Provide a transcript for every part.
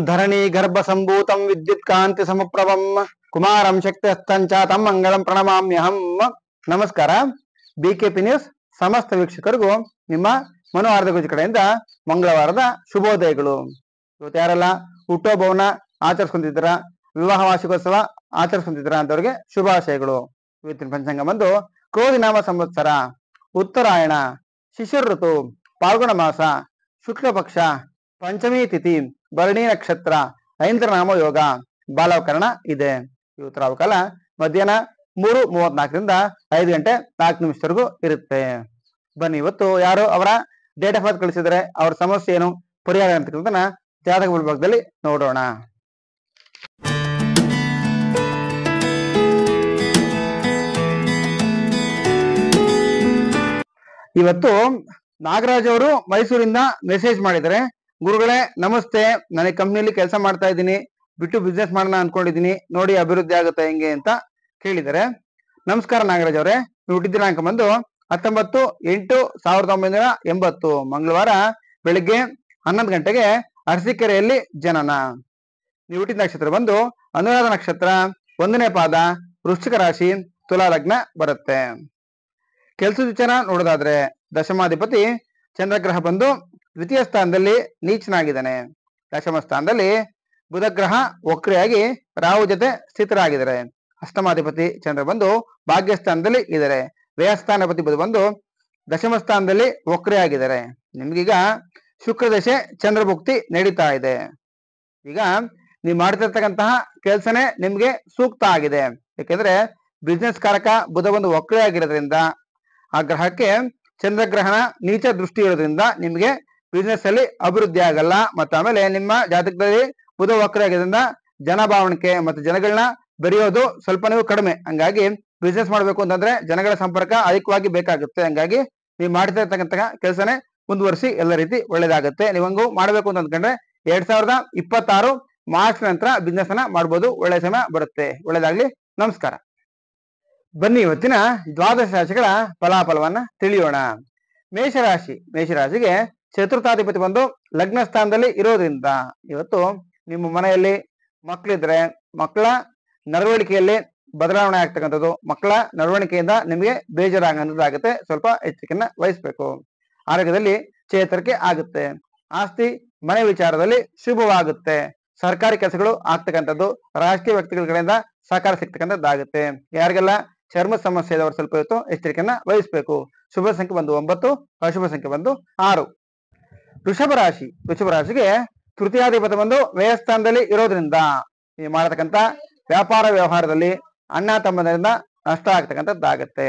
ಧರಣಿ ಗರ್ಭ ಸಂಭೂತಂ ವಿದ್ಯುತ್ ಕಾಂತಿ ಸಮಪ್ರಭಂ ಕುಮಾರಂ ಶಕ್ತಿ ಹಸ್ತಂಚಾತಂ ಮಂಗಳಂ ಪ್ರಣಮಾಮ್ಯಹಂ. ನಮಸ್ಕಾರ. ಬಿಕೆಪಿ ನ್ಯೂಸ್ ಸಮಸ್ತ ವೀಕ್ಷಕರಿಗೂ ನಿಮ್ಮ ಮನು ಆರ್ಧಗುಜಿ ಕಡೆಯಿಂದ ಮಂಗಳವಾರದ ಶುಭೋದಯಗಳು. ಇವತ್ತು ಯಾರೆಲ್ಲ ಹುಟ್ಟುಹಬ್ಬವನ್ನ ಆಚರಿಸ್ಕೊಂತಿದ್ದೀರಾ, ವಿವಾಹ ವಾರ್ಷಿಕೋತ್ಸವ ಆಚರಿಸ್ಕೊಂತಿದ್ದೀರಾ ಅಂತವ್ರಿಗೆ ಶುಭಾಶಯಗಳು. ಇವತ್ತಿನ ಪಂಚಾಂಗ ಬಂದು ಕ್ರೋಧಿ ನಾಮ ಸಂವತ್ಸರ, ಉತ್ತರಾಯಣ, ಶಿಶಿರ ಋತು, ಪಾಲ್ಗುಣ ಮಾಸ, ಶುಕ್ಲ ಪಕ್ಷ, ಪಂಚಮಿ ತಿಥಿ, ಭರಣಿ ನಕ್ಷತ್ರ, ಐಂದ್ರನಾಮ ಯೋಗ, ಬಾಲವಕರಣ ಇದೆ. ಇವತ್ತು ರಾಹುಕಾಲ ಮಧ್ಯಾಹ್ನ 3:34 5 ಗಂಟೆ 4 ನಿಮಿಷವರೆಗೂ ಇರುತ್ತೆ. ಬನ್ನಿ, ಇವತ್ತು ಯಾರು ಅವರ ಡೇಟ್ ಆಫ್ ಬರ್ತ್ ಕಳಿಸಿದ್ರೆ ಅವ್ರ ಸಮಸ್ಯೆ ಏನು, ಪರಿಹಾರ ಅಂತಕ್ಕಂಥದ್ದನ್ನ ಜಾತಕ ವಿಭಾಗದಲ್ಲಿ ನೋಡೋಣ. ಇವತ್ತು ನಾಗರಾಜ್ ಅವರು ಮೈಸೂರಿಂದ ಮೆಸೇಜ್ ಮಾಡಿದರೆ, ಗುರುಗಳೇ ನಮಸ್ತೆ, ನನಗೆ ಕಂಪ್ನಿಯಲ್ಲಿ ಕೆಲಸ ಮಾಡ್ತಾ ಇದ್ದೀನಿ, ಬಿಟ್ಟು ಬಿಸ್ನೆಸ್ ಮಾಡೋಣ ಅನ್ಕೊಂಡಿದ್ದೀನಿ, ನೋಡಿ ಅಭಿವೃದ್ಧಿ ಆಗುತ್ತೆ ಹೆಂಗೆ ಅಂತ ಕೇಳಿದರೆ. ನಮಸ್ಕಾರ ನಾಗರಾಜ್ ಅವರೇ, ನೀವು ಹುಟ್ಟಿದ ದಿನಾಂಕ ಬಂದು 19/8/1980 ಮಂಗಳವಾರ ಬೆಳಿಗ್ಗೆ 11 ಗಂಟೆಗೆ ಅರಸೀಕೆರೆಯಲ್ಲಿ ಜನನ. ನೀವು ಹುಟ್ಟಿದ ನಕ್ಷತ್ರ ಬಂದು ಅನುರಾಧ ನಕ್ಷತ್ರ, 1ನೇ ಪಾದ, ವೃಶ್ಚಿಕ ರಾಶಿ, ತುಲಾ ಲಗ್ನ ಬರುತ್ತೆ. ಕೆಲಸದ ವಿಚಾರ ನೋಡೋದಾದ್ರೆ, ದಶಮಾಧಿಪತಿ ಚಂದ್ರಗ್ರಹ ಬಂದು ದ್ವಿತೀಯ ಸ್ಥಾನದಲ್ಲಿ ನೀಚನಾಗಿದ್ದಾನೆ. ದಶಮ ಸ್ಥಾನದಲ್ಲಿ ಬುಧ ಗ್ರಹ ವಕ್ರಿಯಾಗಿ ರಾಹು ಜೊತೆ ಸ್ಥಿತರಾಗಿದ್ದಾರೆ. ಅಷ್ಟಮಾಧಿಪತಿ ಚಂದ್ರ ಬಂದು ಭಾಗ್ಯ ಸ್ಥಾನದಲ್ಲಿ ಇದ್ದಾರೆ. ವ್ಯಯಸ್ಥಾನಪತಿ ಬುಧ ಬಂದು ದಶಮ ಸ್ಥಾನದಲ್ಲಿ ವಕ್ರಿಯಾಗಿದ್ದಾರೆ. ನಿಮ್ಗೀಗ ಶುಕ್ರ ದಶೆ ಚಂದ್ರಭುಕ್ತಿ ನಡೀತಾ ಇದೆ. ಈಗ ನೀವು ಮಾಡ್ತಿರ್ತಕ್ಕಂತಹ ಕೆಲಸನೇ ನಿಮ್ಗೆ ಸೂಕ್ತ ಆಗಿದೆ. ಯಾಕೆಂದ್ರೆ ಬಿಸ್ನೆಸ್ ಕಾರಕ ಬುಧ ಬಂದು ವಕ್ರಿಯಾಗಿರೋದ್ರಿಂದ, ಆ ಗ್ರಹಕ್ಕೆ ಚಂದ್ರಗ್ರಹಣ ನೀಚ ದೃಷ್ಟಿ ಇರೋದ್ರಿಂದ ನಿಮ್ಗೆ ಬಿಸ್ನೆಸ್ ಅಲ್ಲಿ ಅಭಿವೃದ್ಧಿ ಆಗಲ್ಲ. ಮತ್ತು ಆಮೇಲೆ ನಿಮ್ಮ ಜಾತಕದಲ್ಲಿ ಬುಧ ವಕ್ರ ಆಗಿದ್ರಿಂದ ಜನಭಾವಣಿಕೆ ಮತ್ತು ಜನಗಳನ್ನ ಬೆರೆಯೋದು ಸ್ವಲ್ಪ ನೀವು ಕಡಿಮೆ. ಹಂಗಾಗಿ ಬಿಸ್ನೆಸ್ ಮಾಡ್ಬೇಕು ಅಂತಂದ್ರೆ ಜನಗಳ ಸಂಪರ್ಕ ಅಧಿಕವಾಗಿ ಬೇಕಾಗುತ್ತೆ. ಹಂಗಾಗಿ ನೀವು ಮಾಡ್ತಾ ಇರ್ತಕ್ಕಂಥ ಕೆಲಸನೇ ಮುಂದುವರಿಸಿ, ಎಲ್ಲ ರೀತಿ ಒಳ್ಳೇದಾಗುತ್ತೆ. ನೀವು ಹಂಗೂ ಮಾಡ್ಬೇಕು ಅಂತ ಅಂದ್ಕೊಂಡ್ರೆ 2026 ಮಾರ್ಚ್ ನಂತರ ಬಿಸ್ನೆಸ್ ಅನ್ನ ಮಾಡ್ಬೋದು. ಒಳ್ಳೆ ಸಮಯ ಬರುತ್ತೆ. ಒಳ್ಳೇದಾಗ್ಲಿ. ನಮಸ್ಕಾರ. ಬನ್ನಿ, ಇವತ್ತಿನ ದ್ವಾದಶ ರಾಶಿಗಳ ಫಲಾಫಲವನ್ನ ತಿಳಿಯೋಣ. ಮೇಷರಾಶಿ. ಮೇಷರಾಶಿಗೆ ಚತುರ್ಥಾಧಿಪತಿ ಬಂದು ಲಗ್ನ ಸ್ಥಾನದಲ್ಲಿ ಇರೋದ್ರಿಂದ ಇವತ್ತು ನಿಮ್ಮ ಮನೆಯಲ್ಲಿ ಮಕ್ಕಳಿದ್ರೆ ಮಕ್ಕಳ ನಡವಳಿಕೆಯಲ್ಲಿ ಬದಲಾವಣೆ ಆಗ್ತಕ್ಕಂಥದ್ದು, ಮಕ್ಕಳ ನಡವಳಿಕೆಯಿಂದ ನಿಮಗೆ ಬೇಜಾರಾಗಂಥದ್ದಾಗುತ್ತೆ. ಸ್ವಲ್ಪ ಎಚ್ಚರಿಕೆಯನ್ನ ವಹಿಸ್ಬೇಕು. ಆರೋಗ್ಯದಲ್ಲಿ ಚೇತರಿಕೆ ಆಗುತ್ತೆ. ಆಸ್ತಿ ಮನೆ ವಿಚಾರದಲ್ಲಿ ಶುಭವಾಗುತ್ತೆ. ಸರ್ಕಾರಿ ಕೆಲಸಗಳು ಆಗ್ತಕ್ಕಂಥದ್ದು, ರಾಜಕೀಯ ವ್ಯಕ್ತಿಗಳ ಕಡೆಯಿಂದ ಸಹಕಾರ ಸಿಗ್ತಕ್ಕಂಥದ್ದಾಗುತ್ತೆ. ಯಾರಿಗೆಲ್ಲ ಚರ್ಮ ಸಮಸ್ಯೆ ಇದ್ದವರು ಸ್ವಲ್ಪ ಇವತ್ತು ಎಚ್ಚರಿಕೆಯನ್ನ ವಹಿಸ್ಬೇಕು. ಶುಭ ಸಂಖ್ಯೆ ಬಂದು 9, ಅಶುಭ ಸಂಖ್ಯೆ ಬಂದು 6. ವೃಷಭ ರಾಶಿ. ವೃಷಭ ರಾಶಿಗೆ ತೃತೀಯಾಧಿಪತಿ ಬಂದು ವ್ಯಯಸ್ಥಾನದಲ್ಲಿ ಇರೋದ್ರಿಂದ ನೀವು ಮಾಡತಕ್ಕಂಥ ವ್ಯಾಪಾರ ವ್ಯವಹಾರದಲ್ಲಿ ಅಣ್ಣ ತಮ್ಮದರಿಂದ ನಷ್ಟ ಆಗ್ತಕ್ಕಂಥದ್ದಾಗತ್ತೆ.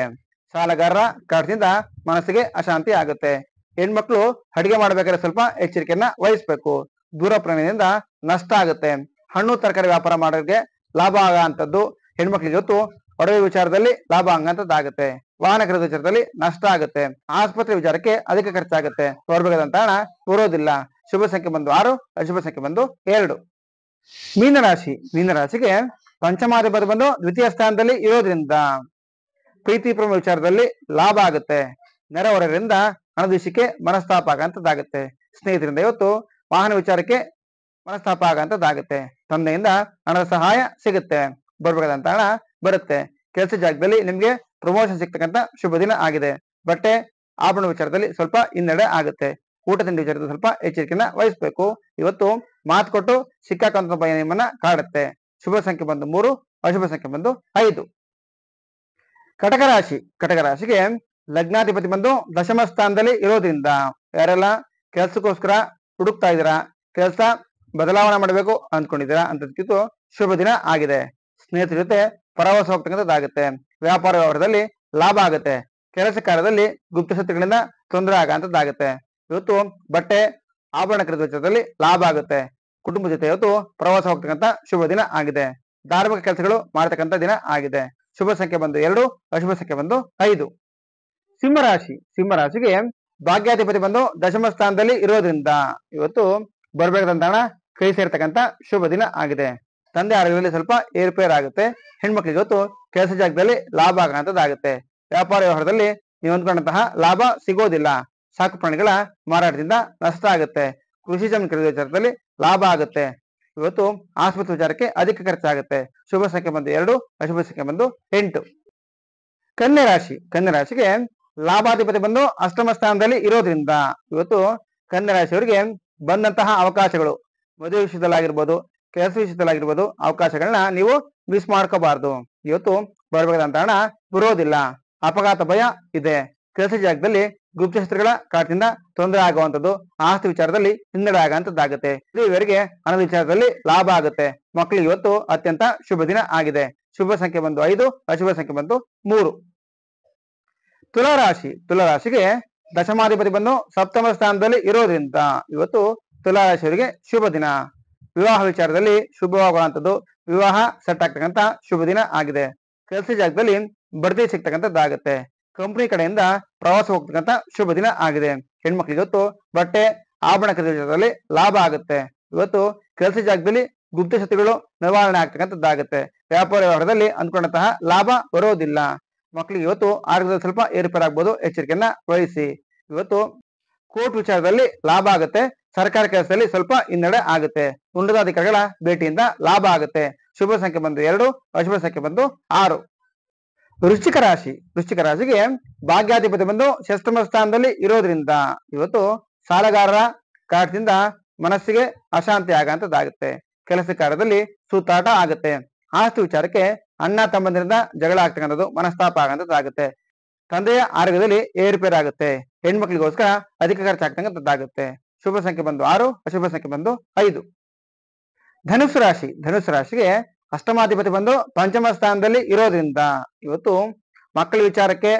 ಸಾಲಗಾರರ ಕಾರಣದಿಂದ ಮನಸ್ಸಿಗೆ ಅಶಾಂತಿ ಆಗುತ್ತೆ. ಹೆಣ್ಮಕ್ಳು ಅಡಿಗೆ ಮಾಡ್ಬೇಕಾದ್ರೆ ಸ್ವಲ್ಪ ಎಚ್ಚರಿಕೆಯನ್ನ ವಹಿಸ್ಬೇಕು. ದೂರ ಪ್ರಯಾಣದಿಂದ ನಷ್ಟ ಆಗುತ್ತೆ. ಹಣ್ಣು ತರಕಾರಿ ವ್ಯಾಪಾರ ಮಾಡೋರಿಗೆ ಲಾಭ ಆಗಂತದ್ದು. ಹೆಣ್ಮಕ್ಳಿಗೆ ಇವತ್ತು ಒಡವೆ ವಿಚಾರದಲ್ಲಿ ಲಾಭ ಆಗಂತದ್ದಾಗುತ್ತೆ. ವಾಹನ ಖರೀದಿ ವಿಚಾರದಲ್ಲಿ ನಷ್ಟ ಆಗುತ್ತೆ. ಆಸ್ಪತ್ರೆ ವಿಚಾರಕ್ಕೆ ಅಧಿಕ ಖರ್ಚಾಗುತ್ತೆ. ಹೊರಬೇಕಾದಂತ ಹಣ ಬರೋದಿಲ್ಲ. ಶುಭ ಸಂಖ್ಯೆ ಬಂದು 6, ಅಶುಭ ಸಂಖ್ಯೆ ಬಂದು 2. ಮೀನರಾಶಿ. ಮೀನರಾಶಿಗೆ ಪಂಚಮಾಧಿಪತಿ ಬಂದು ದ್ವಿತೀಯ ಸ್ಥಾನದಲ್ಲಿ ಇರೋದ್ರಿಂದ ಪ್ರೀತಿ ಪ್ರೇಮ ವಿಚಾರದಲ್ಲಿ ಲಾಭ ಆಗುತ್ತೆ. ನೆರೆಹೊರೆಯಿಂದ ಹಣದಿಶಿಕೆ ಮನಸ್ತಾಪ ಆಗಂತದ್ದಾಗುತ್ತೆ. ಸ್ನೇಹಿತರಿಂದ ಇವತ್ತು ವಾಹನ ವಿಚಾರಕ್ಕೆ ಮನಸ್ತಾಪ ಆಗಂತದ್ದಾಗುತ್ತೆ. ತಂದೆಯಿಂದ ಹಣದ ಸಹಾಯ ಸಿಗುತ್ತೆ. ಬರ್ಬೇಕಾದಂತ ಹಣ ಬರುತ್ತೆ. ಕೆಲಸ ಜಾಗದಲ್ಲಿ ನಿಮ್ಗೆ ಪ್ರಮೋಷನ್ ಸಿಗ್ತಕ್ಕಂಥ ಶುಭ ದಿನ ಆಗಿದೆ. ಬಟ್ಟೆ ಆಭರಣ ವಿಚಾರದಲ್ಲಿ ಸ್ವಲ್ಪ ಹಿನ್ನಡೆ ಆಗುತ್ತೆ. ಊಟ ತಿಂಡಿ ವಿಚಾರದಲ್ಲಿ ಸ್ವಲ್ಪ ಎಚ್ಚರಿಕೆಯನ್ನ ವಹಿಸ್ಬೇಕು. ಇವತ್ತು ಮಾತು ಕೊಟ್ಟು ಸಿಕ್ಕಾಕಂತ ಭಯ ನಿಮ್ಮನ್ನ ಕಾಡುತ್ತೆ. ಶುಭ ಸಂಖ್ಯೆ ಬಂದು 3, ಅಶುಭ ಸಂಖ್ಯೆ ಬಂದು 5. ಕಟಕ ರಾಶಿ. ಕಟಕ ರಾಶಿಗೆ ಲಗ್ನಾಧಿಪತಿ ಬಂದು ದಶಮ ಸ್ಥಾನದಲ್ಲಿ ಇರೋದ್ರಿಂದ ಯಾರೆಲ್ಲ ಕೆಲಸಕ್ಕೋಸ್ಕರ ಹುಡುಕ್ತಾ ಇದ್ದೀರಾ, ಕೆಲಸ ಬದಲಾವಣೆ ಮಾಡಬೇಕು ಅಂದ್ಕೊಂಡಿದ್ದೀರಾ ಅಂತದಕ್ಕಿಂತ ಶುಭ ದಿನ ಆಗಿದೆ. ಸ್ನೇಹಿತರ ಜೊತೆ ಪ್ರವಾಸ ಹೋಗ್ತಕ್ಕಂಥದ್ದಾಗುತ್ತೆ. ವ್ಯಾಪಾರ ವ್ಯವಹಾರದಲ್ಲಿ ಲಾಭ ಆಗುತ್ತೆ. ಕೆಲಸ ಕಾರ್ಯದಲ್ಲಿ ಗುಪ್ತಶತ್ರುಗಳಿಂದ ತೊಂದರೆ ಆಗಂತದ್ದಾಗುತ್ತೆ. ಇವತ್ತು ಬಟ್ಟೆ ಆಭರಣ ಖರೀದಿ ವಿಚಾರದಲ್ಲಿ ಲಾಭ ಆಗುತ್ತೆ. ಕುಟುಂಬ ಜೊತೆ ಇವತ್ತು ಪ್ರವಾಸ ಹೋಗ್ತಕ್ಕಂಥ ಶುಭ ದಿನ ಆಗಿದೆ. ಧಾರ್ಮಿಕ ಕೆಲಸಗಳು ಮಾಡತಕ್ಕಂಥ ದಿನ ಆಗಿದೆ. ಶುಭ ಸಂಖ್ಯೆ ಬಂದು 2, ಅಶುಭ ಸಂಖ್ಯೆ ಬಂದು 5. ಸಿಂಹರಾಶಿ. ಸಿಂಹರಾಶಿಗೆ ಭಾಗ್ಯಾಧಿಪತಿ ಬಂದು ದಶಮ ಸ್ಥಾನದಲ್ಲಿ ಇರೋದ್ರಿಂದ ಇವತ್ತು ಬರ್ಬೇಕಾದಂತ ಹಣ ಕೈ ಸೇರ್ತಕ್ಕಂಥ ಶುಭ ದಿನ ಆಗಿದೆ. ತಂದೆ ಆರೋಗ್ಯದಲ್ಲಿ ಸ್ವಲ್ಪ ಏರುಪೇರು ಆಗುತ್ತೆ. ಹೆಣ್ಮಕ್ಳಿಗೆ ಇವತ್ತು ಕೆಲಸ ಜಾಗದಲ್ಲಿ ಲಾಭ ಆಗಂತದ್ದಾಗುತ್ತೆ. ವ್ಯಾಪಾರ ವ್ಯವಹಾರದಲ್ಲಿ ನೀವು ಅಂದ್ಕೊಂಡಂತಹ ಲಾಭ ಸಿಗೋದಿಲ್ಲ. ಸಾಕು ಪ್ರಾಣಿಗಳ ಮಾರಾಟದಿಂದ ನಷ್ಟ ಆಗುತ್ತೆ. ಕೃಷಿ ಜಮೀನು ಖರೀದಿ ವಿಚಾರದಲ್ಲಿ ಲಾಭ ಆಗುತ್ತೆ. ಇವತ್ತು ಆಸ್ಪತ್ರೆ ವಿಚಾರಕ್ಕೆ ಅಧಿಕ ಖರ್ಚಾಗುತ್ತೆ. ಶುಭ ಸಂಖ್ಯೆ ಬಂದು 2, ಅಶುಭ ಸಂಖ್ಯೆ ಬಂದು 8. ಕನ್ಯಾ ರಾಶಿ, ಕನ್ಯಾ ರಾಶಿಗೆ ಲಾಭಾಧಿಪತಿ ಬಂದು ಅಷ್ಟಮ ಸ್ಥಾನದಲ್ಲಿ ಇರೋದ್ರಿಂದ ಇವತ್ತು ಕನ್ಯಾ ರಾಶಿಯವರಿಗೆ ಬಂದಂತಹ ಅವಕಾಶಗಳು, ಮದುವೆ ವಿಷಯದಲ್ಲಾಗಿರ್ಬೋದು, ಕೆಲಸ ವಿಷಯದಲ್ಲಾಗಿರ್ಬೋದು, ಅವಕಾಶಗಳನ್ನ ನೀವು ಮಿಸ್ ಮಾಡ್ಕೋಬಾರ್ದು. ಇವತ್ತು ಬರಬೇಕಾದಂತ ಹಣ ಬರೋದಿಲ್ಲ. ಅಪಘಾತ ಭಯ ಇದೆ. ಕೆಲಸ ಜಾಗದಲ್ಲಿ ಗುಪ್ತಶಸ್ತ್ರಗಳ ಕಾಟದಿಂದ ತೊಂದರೆ ಆಗುವಂಥದ್ದು, ಆಸ್ತಿ ವಿಚಾರದಲ್ಲಿ ಹಿನ್ನಡೆ ಆಗುವಂತದ್ದಾಗುತ್ತೆ. ಇವರಿಗೆ ಹಣದ ವಿಚಾರದಲ್ಲಿ ಲಾಭ ಆಗುತ್ತೆ. ಮಕ್ಕಳಿಗೆ ಇವತ್ತು ಅತ್ಯಂತ ಶುಭ ದಿನ ಆಗಿದೆ. ಶುಭ ಸಂಖ್ಯೆ ಬಂದು 5, ಅಶುಭ ಸಂಖ್ಯೆ ಬಂದು 3. ತುಲಾರಾಶಿ, ತುಲಾರಾಶಿಗೆ ದಶಮಾಧಿಪತಿ ಬಂದು ಸಪ್ತಮ ಸ್ಥಾನದಲ್ಲಿ ಇರೋದ್ರಿಂದ ಇವತ್ತು ತುಲಾರಾಶಿಯವರಿಗೆ ಶುಭ ದಿನ. ವಿವಾಹ ವಿಚಾರದಲ್ಲಿ ಶುಭವಾಗುವಂಥದ್ದು, ವಿವಾಹ ಸೆಟ್ ಆಗ್ತಕ್ಕಂಥ ಶುಭ ದಿನ ಆಗಿದೆ. ಕೆಲಸ ಜಾಗದಲ್ಲಿ ಬಡ್ತಿ ಸಿಗ್ತಕ್ಕಂಥದ್ದಾಗುತ್ತೆ. ಕಂಪನಿ ಕಡೆಯಿಂದ ಪ್ರವಾಸ ಹೋಗ್ತಕ್ಕಂಥ ಶುಭ ದಿನ ಆಗಿದೆ. ಹೆಣ್ಮಕ್ಳಿಗೆ ಇವತ್ತು ಬಟ್ಟೆ ಆಭರಣ ಖರೀದಿ ವಿಚಾರದಲ್ಲಿ ಲಾಭ ಆಗುತ್ತೆ. ಇವತ್ತು ಕೆಲಸ ಜಾಗದಲ್ಲಿ ಗುಪ್ತಶತ್ರುಗಳು ನಿವಾರಣೆ ಆಗ್ತಕ್ಕಂಥದ್ದಾಗುತ್ತೆ. ವ್ಯಾಪಾರ ವ್ಯವಹಾರದಲ್ಲಿ ಅಂದ್ಕೊಂಡಂತಹ ಲಾಭ ಬರೋದಿಲ್ಲ. ಮಕ್ಕಳಿಗೆ ಇವತ್ತು ಆರೋಗ್ಯದಲ್ಲಿ ಸ್ವಲ್ಪ ಏರುಪೇರಾಗಬಹುದು, ಎಚ್ಚರಿಕೆಯನ್ನ ವಹಿಸಿ. ಇವತ್ತು ಕೋರ್ಟ್ ವಿಚಾರದಲ್ಲಿ ಲಾಭ ಆಗುತ್ತೆ. ಸರ್ಕಾರಿ ಕೆಲಸದಲ್ಲಿ ಸ್ವಲ್ಪ ಹಿನ್ನಡೆ ಆಗುತ್ತೆ. ಉನ್ನತಾಧಿಕಾರಿಗಳ ಭೇಟಿಯಿಂದ ಲಾಭ ಆಗುತ್ತೆ. ಶುಭ ಸಂಖ್ಯೆ ಬಂದು 2, ಅಶುಭ ಸಂಖ್ಯೆ ಬಂದು 6. ವೃಶ್ಚಿಕ ರಾಶಿ, ವೃಶ್ಚಿಕ ರಾಶಿಗೆ ಭಾಗ್ಯಾಧಿಪತಿ ಬಂದು ಷಷ್ಠಮ ಸ್ಥಾನದಲ್ಲಿ ಇರೋದ್ರಿಂದ ಇವತ್ತು ಸಾಲಗಾರರ ಕಾಟದಿಂದ ಮನಸ್ಸಿಗೆ ಅಶಾಂತಿ ಆಗಂತದ್ದಾಗುತ್ತೆ. ಕೆಲಸ ಕಾರ್ಯದಲ್ಲಿ ಸುತ್ತಾಟ ಆಗುತ್ತೆ. ಆಸ್ತಿ ವಿಚಾರಕ್ಕೆ ಅಣ್ಣ ತಮ್ಮಂದಿರಿಂದ ಜಗಳ ಆಗ್ತಕ್ಕಂಥದ್ದು, ಮನಸ್ತಾಪ ಆಗಂತದ್ದಾಗುತ್ತೆ. ತಂದೆಯ ಆರೋಗ್ಯದಲ್ಲಿ ಏರುಪೇರಾಗುತ್ತೆ. ಹೆಣ್ಮಕ್ಳಿಗೋಸ್ಕರ ಅಧಿಕ ಖರ್ಚಾಗ್ತಕ್ಕಂಥದ್ದಾಗುತ್ತೆ. ಶುಭ ಸಂಖ್ಯೆ ಬಂದು 6, ಅಶುಭ ಸಂಖ್ಯೆ ಬಂದು 5. ಧನುಸ್ಸು ರಾಶಿ, ಧನುಸ್ಸು ರಾಶಿಗೆ ಅಷ್ಟಮಾಧಿಪತಿ ಬಂದು ಪಂಚಮ ಸ್ಥಾನದಲ್ಲಿ ಇರೋದ್ರಿಂದ ಇವತ್ತು ಮಕ್ಕಳ ವಿಚಾರಕ್ಕೆ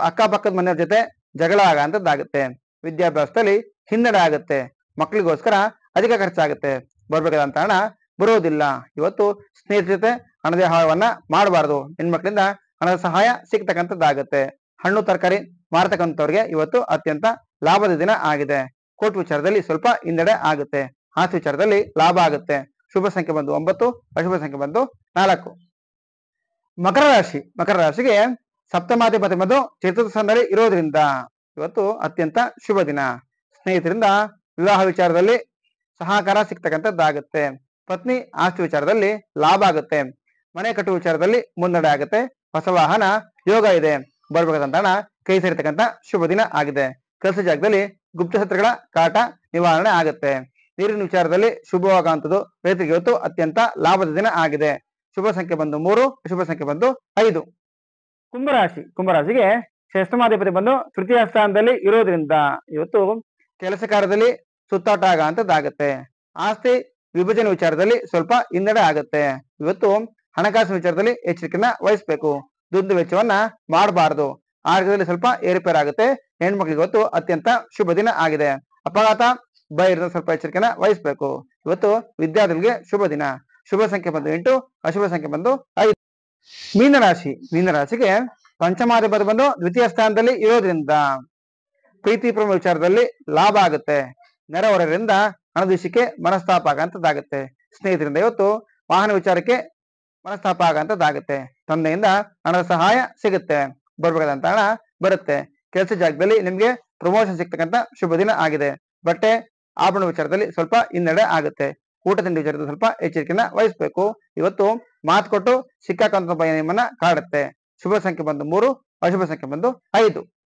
ಅಕ್ಕಪಕ್ಕದ ಮನೆಯವ್ರ ಜೊತೆ ಜಗಳ ಆಗಂತದ್ದಾಗುತ್ತೆ. ವಿದ್ಯಾಭ್ಯಾಸದಲ್ಲಿ ಹಿನ್ನಡೆ ಆಗುತ್ತೆ. ಮಕ್ಕಳಿಗೋಸ್ಕರ ಅಧಿಕ ಖರ್ಚಾಗುತ್ತೆ. ಬರ್ಬೇಕಾದಂತ ಹಣ ಬರೋದಿಲ್ಲ. ಇವತ್ತು ಸ್ನೇಹಿತರ ಜೊತೆ ಹಣದ ವ್ಯವಹಾರವನ್ನ ಮಾಡಬಾರ್ದು. ಹೆಣ್ಮಕ್ಳಿಂದ ಹಣದ ಸಹಾಯ ಸಿಗ್ತಕ್ಕಂಥದ್ದಾಗುತ್ತೆ. ಹಣ್ಣು ತರಕಾರಿ ಮಾರತಕ್ಕಂಥವ್ರಿಗೆ ಇವತ್ತು ಅತ್ಯಂತ ಲಾಭದ ದಿನ ಆಗಿದೆ. ಕೋರ್ಟ್ ವಿಚಾರದಲ್ಲಿ ಸ್ವಲ್ಪ ಹಿನ್ನಡೆ ಆಗುತ್ತೆ. ಆಸ್ತಿ ವಿಚಾರದಲ್ಲಿ ಲಾಭ ಆಗುತ್ತೆ. ಶುಭ ಸಂಖ್ಯೆ ಬಂದು 9, ಅಶುಭ ಸಂಖ್ಯೆ ಬಂದು 4. ಮಕರ ರಾಶಿ, ಮಕರ ರಾಶಿಗೆ ಸಪ್ತಮಾಧಿಪತಿ ಬಂದು ಚತುರ್ಥ ಸ್ಥಾನದಲ್ಲಿ ಇರೋದ್ರಿಂದ ಇವತ್ತು ಅತ್ಯಂತ ಶುಭ ದಿನ. ಸ್ನೇಹಿತರಿಂದ ವಿವಾಹ ವಿಚಾರದಲ್ಲಿ ಸಹಕಾರ ಸಿಗ್ತಕ್ಕಂಥದ್ದಾಗುತ್ತೆ. ಪತ್ನಿ ಆಸ್ತಿ ವಿಚಾರದಲ್ಲಿ ಲಾಭ ಆಗುತ್ತೆ. ಮನೆ ಕಟ್ಟುವ ವಿಚಾರದಲ್ಲಿ ಮುನ್ನಡೆ ಆಗುತ್ತೆ. ಹೊಸ ವಾಹನ ಯೋಗ ಇದೆ. ಬರ್ಬೇಕಾದಂತ ಹಣ ಕೈ ಸೇರ್ತಕ್ಕಂಥ ಶುಭ ದಿನ ಆಗಿದೆ. ಕೆಲಸ ಜಾಗದಲ್ಲಿ ಗುಪ್ತಶತ್ರುಗಳ ಕಾಟ ನಿವಾರಣೆ ಆಗುತ್ತೆ. ನೀರಿನ ವಿಚಾರದಲ್ಲಿ ಶುಭವಾಗುವಂಥದ್ದು. ರೈತರಿಗೆ ಇವತ್ತು ಅತ್ಯಂತ ಲಾಭದ ದಿನ ಆಗಿದೆ. ಶುಭ ಸಂಖ್ಯೆ ಬಂದು 3, ಶುಭ ಸಂಖ್ಯೆ ಬಂದು 5. ಕುಂಭರಾಶಿ, ಕುಂಭರಾಶಿಗೆ ಷಷ್ಠಮಾಧಿಪತಿ ಬಂದು ತೃತೀಯ ಸ್ಥಾನದಲ್ಲಿ ಇರೋದ್ರಿಂದ ಇವತ್ತು ಕೆಲಸ ಕಾರ್ಯದಲ್ಲಿ ಸುತ್ತಾಟ ಆಗಂತದ್ದಾಗುತ್ತೆ. ಆಸ್ತಿ ವಿಭಜನೆ ವಿಚಾರದಲ್ಲಿ ಸ್ವಲ್ಪ ಹಿನ್ನಡೆ ಆಗುತ್ತೆ. ಇವತ್ತು ಹಣಕಾಸಿನ ವಿಚಾರದಲ್ಲಿ ಎಚ್ಚರಿಕೆಯನ್ನ ವಹಿಸಬೇಕು. ದುಡ್ಡು ವೆಚ್ಚವನ್ನ ಮಾಡಬಾರದು. ಆರೋಗ್ಯದಲ್ಲಿ ಸ್ವಲ್ಪ ಏರುಪೇರಾಗುತ್ತೆ. ಹೆಣ್ಮಕ್ಳಿಗೆ ಇವತ್ತು ಅತ್ಯಂತ ಶುಭ ದಿನ ಆಗಿದೆ. ಅಪಘಾತ ಭಯ ಇರೋದು ಸ್ವಲ್ಪ ಎಚ್ಚರಿಕೆನ ವಹಿಸಬೇಕು. ಇವತ್ತು ವಿದ್ಯಾರ್ಥಿಗಳಿಗೆ ಶುಭ ದಿನ. ಶುಭ ಸಂಖ್ಯೆ ಬಂದು 8, ಅಶುಭ ಸಂಖ್ಯೆ ಬಂದು 5. ಮೀನರಾಶಿ, ಮೀನರಾಶಿಗೆ ಪಂಚಮಾಧಿಪತಿ ಬಂದು ದ್ವಿತೀಯ ಸ್ಥಾನದಲ್ಲಿ ಇರೋದ್ರಿಂದ ಪ್ರೀತಿ ಪ್ರೇಮ ವಿಚಾರದಲ್ಲಿ ಲಾಭ ಆಗುತ್ತೆ. ನೆರೆಹೊರೆಯಿಂದ ಹಣದ ವಿಷಯಕ್ಕೆ ಮನಸ್ತಾಪ ಆಗಂತದ್ದಾಗುತ್ತೆ. ಸ್ನೇಹಿತರಿಂದ ಇವತ್ತು ವಾಹನ ವಿಚಾರಕ್ಕೆ ಮನಸ್ತಾಪ ಆಗಂತದ್ದಾಗುತ್ತೆ. ತಂದೆಯಿಂದ ಹಣದ ಸಹಾಯ ಸಿಗುತ್ತೆ. ಬರ್ಬೇಕಾದಂತ ಹಣ ಬರುತ್ತೆ. ಕೆಲಸ ಜಾಗದಲ್ಲಿ ನಿಮ್ಗೆ ಪ್ರಮೋಷನ್ ಸಿಗ್ತಕ್ಕಂಥ ಶುಭ ದಿನ ಆಗಿದೆ. ಬಟ್ಟೆ ಆಭರಣ ವಿಚಾರದಲ್ಲಿ ಸ್ವಲ್ಪ ಹಿನ್ನಡೆ ಆಗುತ್ತೆ. ಊಟ ತಿಂಡಿ ವಿಚಾರದಲ್ಲಿ ಸ್ವಲ್ಪ ಎಚ್ಚರಿಕೆಯನ್ನ ವಹಿಸಬೇಕು. ಇವತ್ತು ಮಾತು ಕೊಟ್ಟು ಸಿಕ್ಕಾಕಂತ ಭಯ ನಿಮ್ಮನ್ನ ಕಾಡುತ್ತೆ. ಶುಭ ಸಂಖ್ಯೆ ಬಂದು 3, ಅಶುಭ ಸಂಖ್ಯೆ ಬಂದು 5.